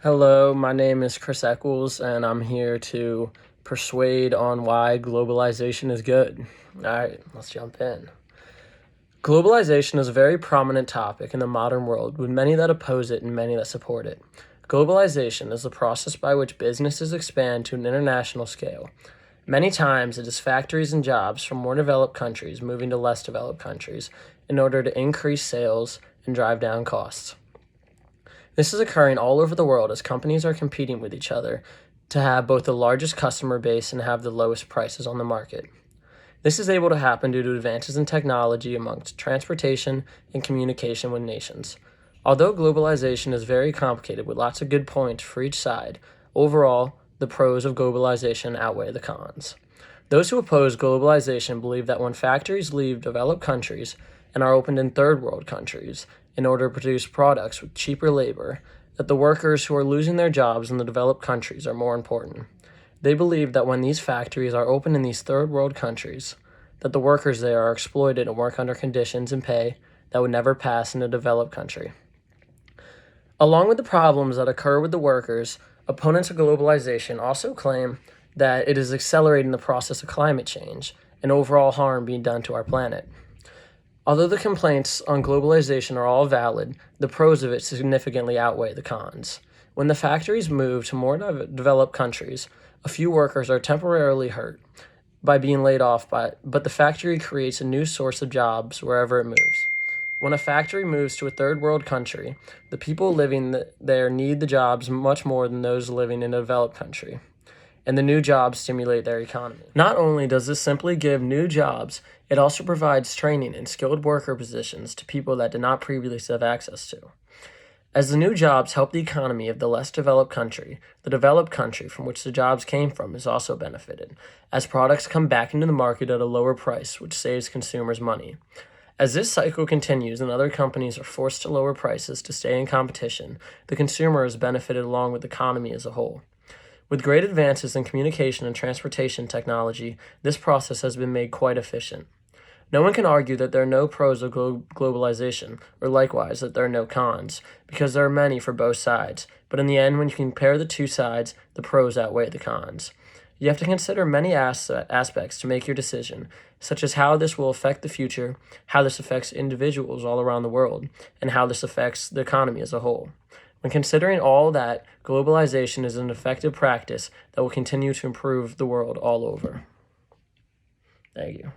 Hello, my name is Chris Eccles, and I'm here to persuade on why globalization is good. All right, let's jump in. Globalization is a very prominent topic in the modern world, with many that oppose it and many that support it. Globalization is the process by which businesses expand to an international scale. Many times, it is factories and jobs from more developed countries moving to less developed countries in order to increase sales and drive down costs. This is occurring all over the world as companies are competing with each other to have both the largest customer base and have the lowest prices on the market. This is able to happen due to advances in technology amongst transportation and communication with nations. Although globalization is very complicated with lots of good points for each side, overall, the pros of globalization outweigh the cons. Those who oppose globalization believe that when factories leave developed countries and are opened in third world countries in order to produce products with cheaper labor, that the workers who are losing their jobs in the developed countries are more important. They believe that when these factories are opened in these third world countries, that the workers there are exploited and work under conditions and pay that would never pass in a developed country. Along with the problems that occur with the workers, opponents of globalization also claim that it is accelerating the process of climate change and overall harm being done to our planet. Although the complaints on globalization are all valid, the pros of it significantly outweigh the cons. When the factories move to more developed countries, a few workers are temporarily hurt by being laid off, but the factory creates a new source of jobs wherever it moves. When a factory moves to a third world country, the people living there need the jobs much more than those living in a developed country, and the new jobs stimulate their economy. Not only does this simply give new jobs, it also provides training and skilled worker positions to people that did not previously have access to. As the new jobs help the economy of the less developed country, the developed country from which the jobs came from is also benefited, as products come back into the market at a lower price, which saves consumers money. As this cycle continues and other companies are forced to lower prices to stay in competition, the consumer is benefited along with the economy as a whole. With great advances in communication and transportation technology, this process has been made quite efficient. No one can argue that there are no pros of globalization, or likewise that there are no cons, because there are many for both sides, but in the end, when you compare the two sides, the pros outweigh the cons. You have to consider many aspects to make your decision, such as how this will affect the future, how this affects individuals all around the world, and how this affects the economy as a whole. When considering all that, globalization is an effective practice that will continue to improve the world all over. Thank you.